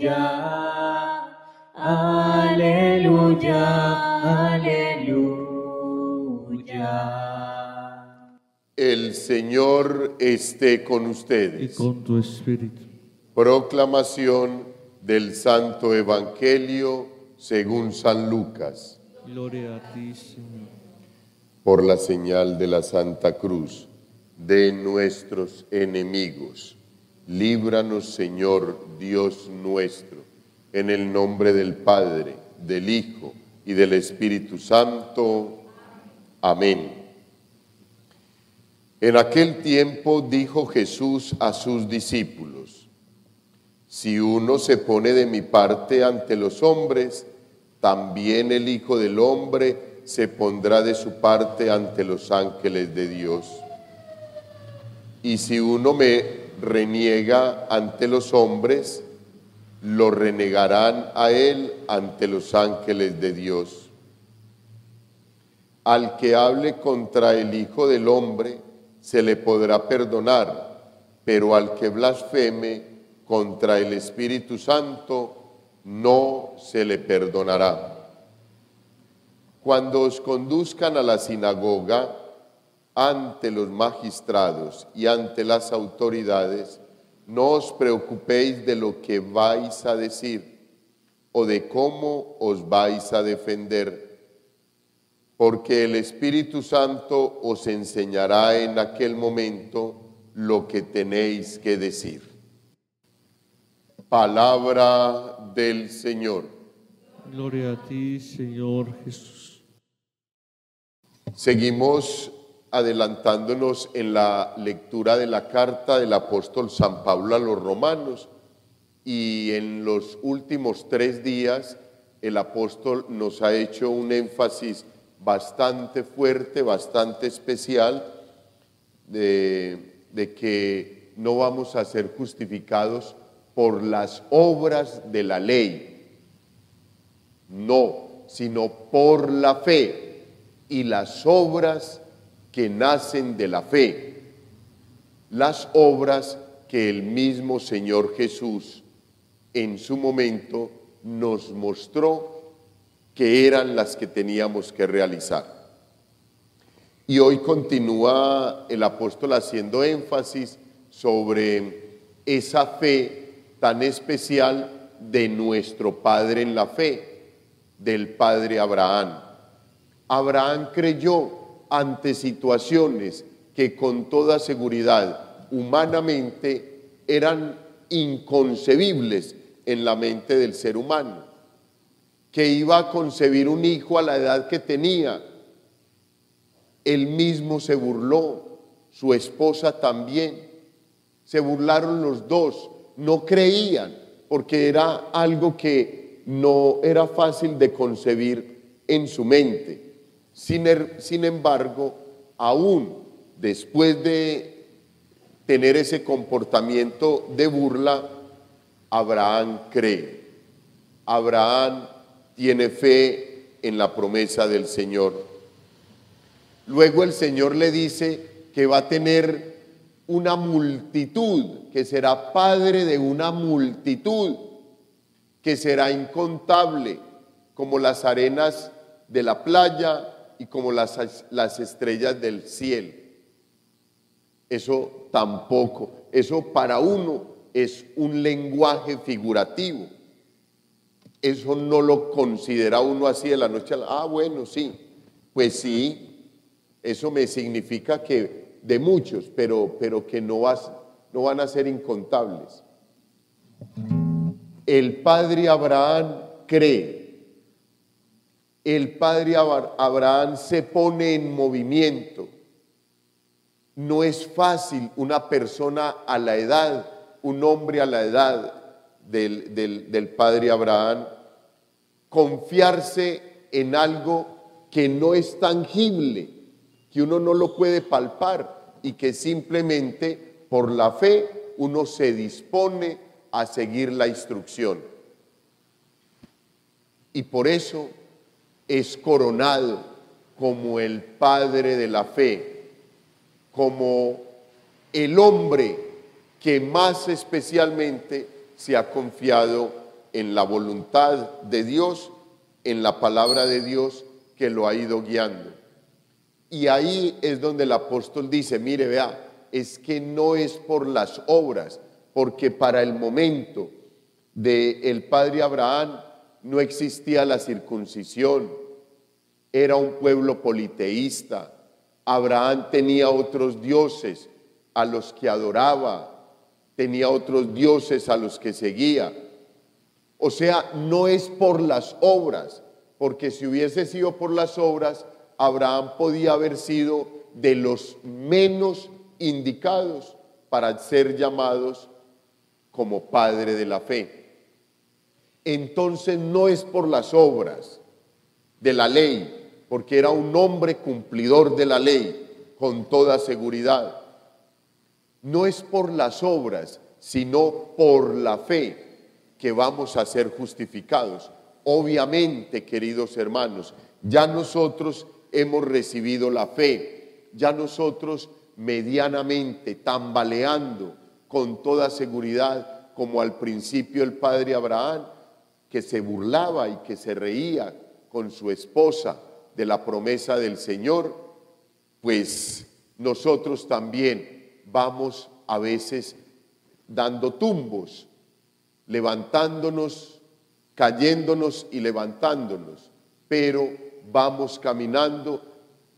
Aleluya, aleluya, aleluya. El Señor esté con y ustedes. con tu espíritu. Proclamación del Santo Evangelio según San Lucas. Gloria a ti, Señor. Por la señal de la Santa Cruz de nuestros enemigos, líbranos, Señor Dios nuestro, en el nombre del Padre, del Hijo y del Espíritu Santo. Amén. En aquel tiempo dijo Jesús a sus discípulos: si uno se pone de mi parte ante los hombres, también el Hijo del Hombre se pondrá de su parte ante los ángeles de Dios. Y si uno me reniega ante los hombres, lo renegarán a él ante los ángeles de Dios. Al que hable contra el Hijo del Hombre, se le podrá perdonar, pero al que blasfeme contra el Espíritu Santo, no se le perdonará. Cuando os conduzcan a la sinagoga, ante los magistrados y ante las autoridades, no os preocupéis de lo que vais a decir o de cómo os vais a defender, porque el Espíritu Santo os enseñará en aquel momento lo que tenéis que decir. Palabra del Señor. Gloria a ti, Señor Jesús. Seguimos adelantándonos en la lectura de la carta del apóstol San Pablo a los romanos, y en los últimos 3 días el apóstol nos ha hecho un énfasis bastante fuerte, bastante especial, de que no vamos a ser justificados por las obras de la ley, no, sino por la fe y las obras que nacen de la fe, las obras que el mismo Señor Jesús en su momento nos mostró que eran las que teníamos que realizar. Y hoy continúa el apóstol haciendo énfasis sobre esa fe tan especial de nuestro Padre en la fe, del Padre Abraham. Abraham creyó ante situaciones que con toda seguridad humanamente eran inconcebibles en la mente del ser humano, que iba a concebir un hijo a la edad que tenía. Él mismo se burló, su esposa también, se burlaron los dos, no creían, porque era algo que no era fácil de concebir en su mente. Sin embargo, aún después de tener ese comportamiento de burla, Abraham cree. Abraham tiene fe en la promesa del Señor. Luego el Señor le dice que va a tener una multitud, que será padre de una multitud, que será incontable, como las arenas de la playa y como las estrellas del cielo. Eso tampoco, eso para uno es un lenguaje figurativo. Eso no lo considera uno así de la noche a la... bueno, sí, pues sí, eso me significa que de muchos, pero que no van a ser incontables. El padre Abraham cree. El padre Abraham se pone en movimiento. No es fácil una persona a la edad, un hombre a la edad del padre Abraham, confiarse en algo que no es tangible, que uno no lo puede palpar y que simplemente por la fe uno se dispone a seguir la instrucción. Y por eso es coronado como el padre de la fe, como el hombre que más especialmente se ha confiado en la voluntad de Dios, en la palabra de Dios que lo ha ido guiando. Y ahí es donde el apóstol dice, mire, vea, es que no es por las obras, porque para el momento del padre Abraham no existía la circuncisión, era un pueblo politeísta. Abraham tenía otros dioses a los que adoraba, tenía otros dioses a los que seguía. O sea, no es por las obras, porque si hubiese sido por las obras, Abraham podía haber sido de los menos indicados para ser llamados como padre de la fe. Entonces no es por las obras de la ley, porque era un hombre cumplidor de la ley con toda seguridad. No es por las obras, sino por la fe que vamos a ser justificados. Obviamente, queridos hermanos, ya nosotros hemos recibido la fe, ya nosotros medianamente, tambaleando con toda seguridad, como al principio el padre Abraham, que se burlaba y que se reía con su esposa de la promesa del Señor, pues nosotros también vamos a veces dando tumbos, levantándonos, cayéndonos y levantándonos, pero vamos caminando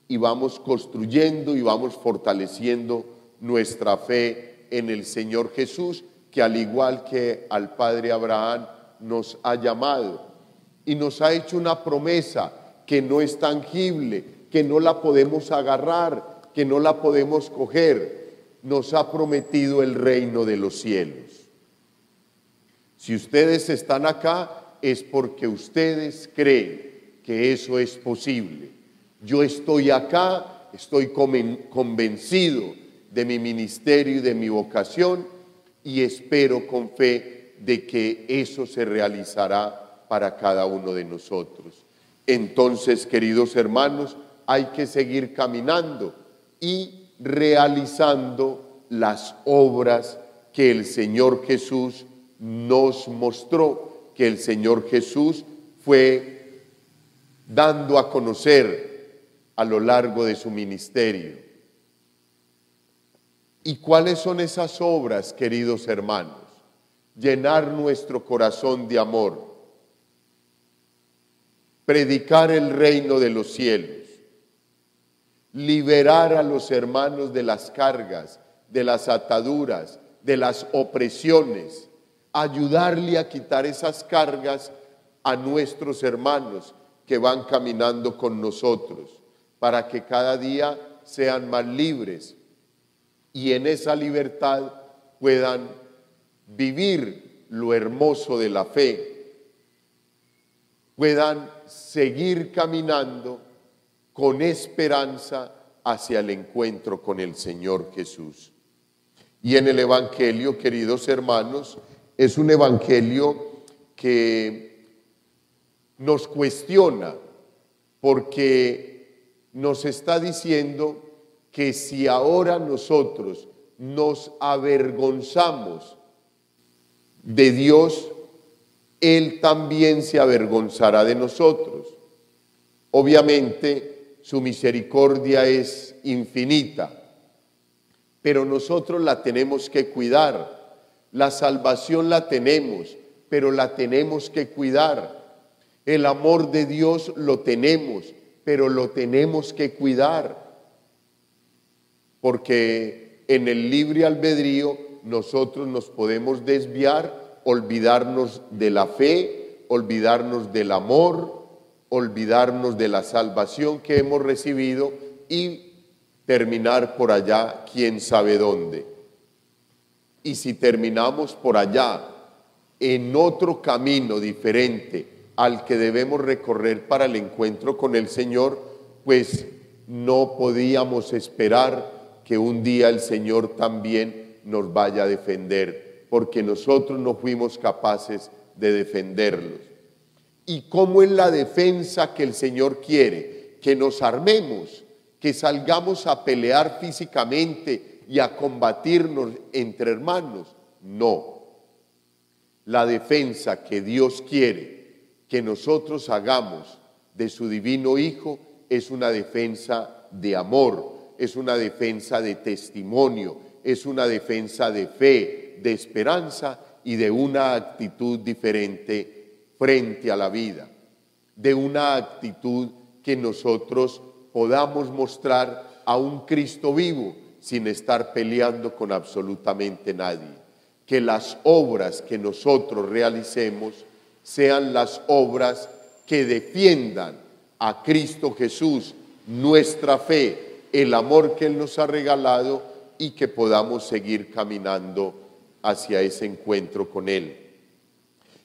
y vamos construyendo y vamos fortaleciendo nuestra fe en el Señor Jesús, que al igual que al padre Abraham nos ha llamado y nos ha hecho una promesa que no es tangible, que no la podemos agarrar, que no la podemos coger. Nos ha prometido el reino de los cielos. Si ustedes están acá es porque ustedes creen que eso es posible. Yo estoy acá, estoy convencido de mi ministerio y de mi vocación y espero con fe de que eso se realizará para cada uno de nosotros. Entonces, queridos hermanos, hay que seguir caminando y realizando las obras que el Señor Jesús nos mostró, que el Señor Jesús fue dando a conocer a lo largo de su ministerio. ¿Y cuáles son esas obras, queridos hermanos? Llenar nuestro corazón de amor, predicar el reino de los cielos, liberar a los hermanos de las cargas, de las ataduras, de las opresiones, ayudarle a quitar esas cargas a nuestros hermanos que van caminando con nosotros, para que cada día sean más libres y en esa libertad puedan vivir lo hermoso de la fe, puedan seguir caminando con esperanza hacia el encuentro con el Señor Jesús. Y en el Evangelio, queridos hermanos, es un Evangelio que nos cuestiona, porque nos está diciendo que si ahora nosotros nos avergonzamos de Dios, Él también se avergonzará de nosotros. Obviamente, su misericordia es infinita, pero nosotros la tenemos que cuidar. La salvación la tenemos, pero la tenemos que cuidar. El amor de Dios lo tenemos, pero lo tenemos que cuidar. Porque en el libre albedrío nosotros nos podemos desviar, olvidarnos de la fe, olvidarnos del amor, olvidarnos de la salvación que hemos recibido y terminar por allá quién sabe dónde. Y si terminamos por allá en otro camino diferente al que debemos recorrer para el encuentro con el Señor, pues no podíamos esperar que un día el Señor también nos vaya a defender, porque nosotros no fuimos capaces de defenderlos. ¿Y cómo es la defensa que el Señor quiere? Que nos armemos, que salgamos a pelear físicamente y a combatirnos entre hermanos. No. La defensa que Dios quiere que nosotros hagamos de su divino Hijo es una defensa de amor, es una defensa de testimonio, es una defensa de fe, de esperanza y de una actitud diferente frente a la vida, de una actitud que nosotros podamos mostrar a un Cristo vivo sin estar peleando con absolutamente nadie. Que las obras que nosotros realicemos sean las obras que defiendan a Cristo Jesús, nuestra fe, el amor que Él nos ha regalado y que podamos seguir caminando hacia ese encuentro con Él.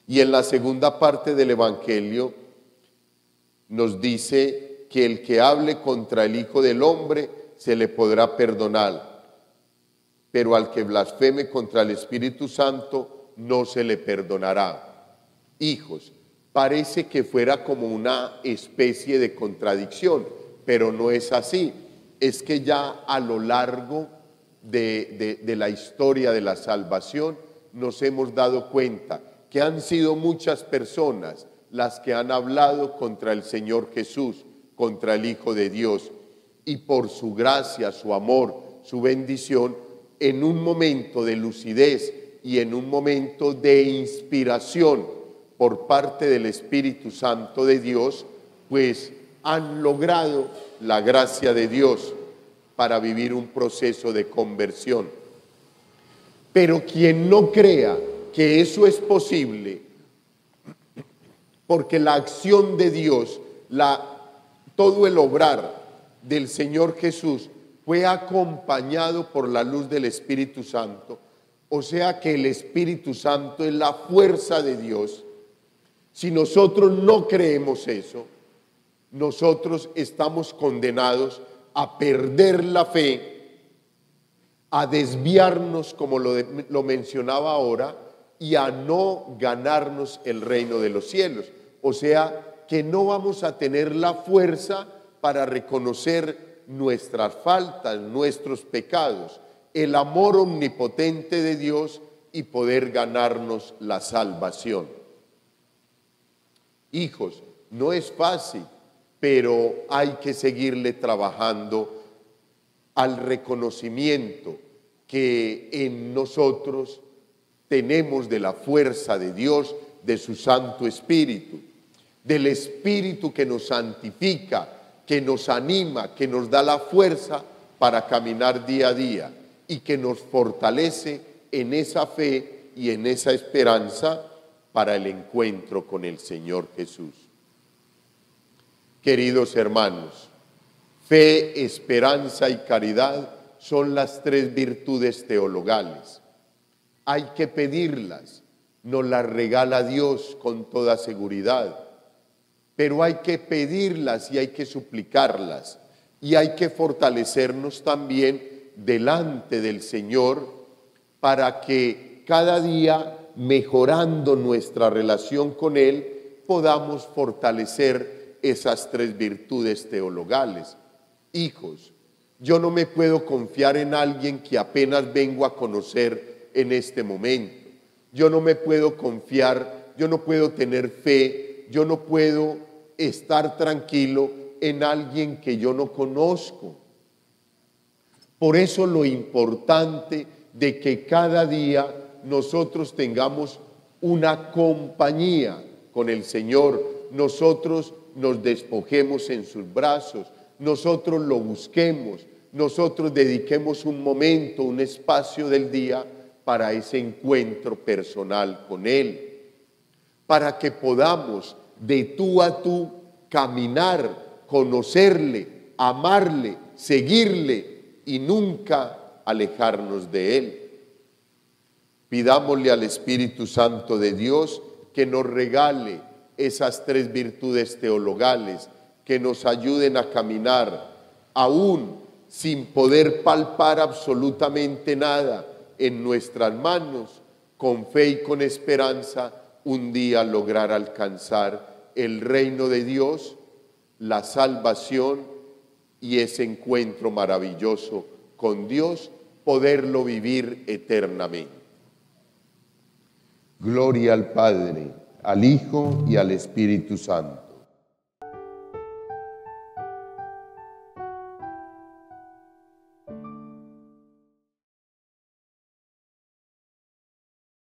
Y en la segunda parte del Evangelio nos dice que el que hable contra el Hijo del Hombre se le podrá perdonar, pero al que blasfeme contra el Espíritu Santo no se le perdonará. Hijos, parece que fuera como una especie de contradicción, pero no es así. Es que ya a lo largo de la historia de la salvación nos hemos dado cuenta que han sido muchas personas las que han hablado contra el Señor Jesús, contra el Hijo de Dios, y por su gracia, su amor, su bendición, en un momento de lucidez y en un momento de inspiración por parte del Espíritu Santo de Dios, pues han logrado la gracia de Dios para vivir un proceso de conversión. Pero quien no crea que eso es posible, porque la acción de Dios, todo el obrar del Señor Jesús fue acompañado por la luz del Espíritu Santo, o sea que el Espíritu Santo es la fuerza de Dios. Si nosotros no creemos eso, nosotros estamos condenados a perder la fe, a desviarnos, como lo mencionaba ahora, y a no ganarnos el reino de los cielos. O sea, que no vamos a tener la fuerza para reconocer nuestras faltas, nuestros pecados, el amor omnipotente de Dios y poder ganarnos la salvación. Hijos, no es fácil, pero hay que seguirle trabajando al reconocimiento que en nosotros tenemos de la fuerza de Dios, de su Santo Espíritu, del Espíritu que nos santifica, que nos anima, que nos da la fuerza para caminar día a día y que nos fortalece en esa fe y en esa esperanza para el encuentro con el Señor Jesús. Queridos hermanos, fe, esperanza y caridad son las tres virtudes teologales. Hay que pedirlas, nos las regala Dios con toda seguridad, pero hay que pedirlas y hay que suplicarlas y hay que fortalecernos también delante del Señor para que cada día, mejorando nuestra relación con Él, podamos fortalecer esas tres virtudes teologales. Hijos, yo no me puedo confiar en alguien que apenas vengo a conocer en este momento. Yo no me puedo confiar, yo no puedo tener fe, yo no puedo estar tranquilo en alguien que yo no conozco. Por eso lo importante de que cada día nosotros tengamos una compañía con el Señor, nosotros nos despojemos en sus brazos, nosotros lo busquemos, nosotros dediquemos un momento, un espacio del día para ese encuentro personal con Él, para que podamos de tú a tú caminar, conocerle, amarle, seguirle y nunca alejarnos de Él. Pidámosle al Espíritu Santo de Dios que nos regale esas tres virtudes teologales, que nos ayuden a caminar aún sin poder palpar absolutamente nada en nuestras manos, con fe y con esperanza, un día lograr alcanzar el reino de Dios, la salvación y ese encuentro maravilloso con Dios, poderlo vivir eternamente. Gloria al Padre, al Hijo y al Espíritu Santo.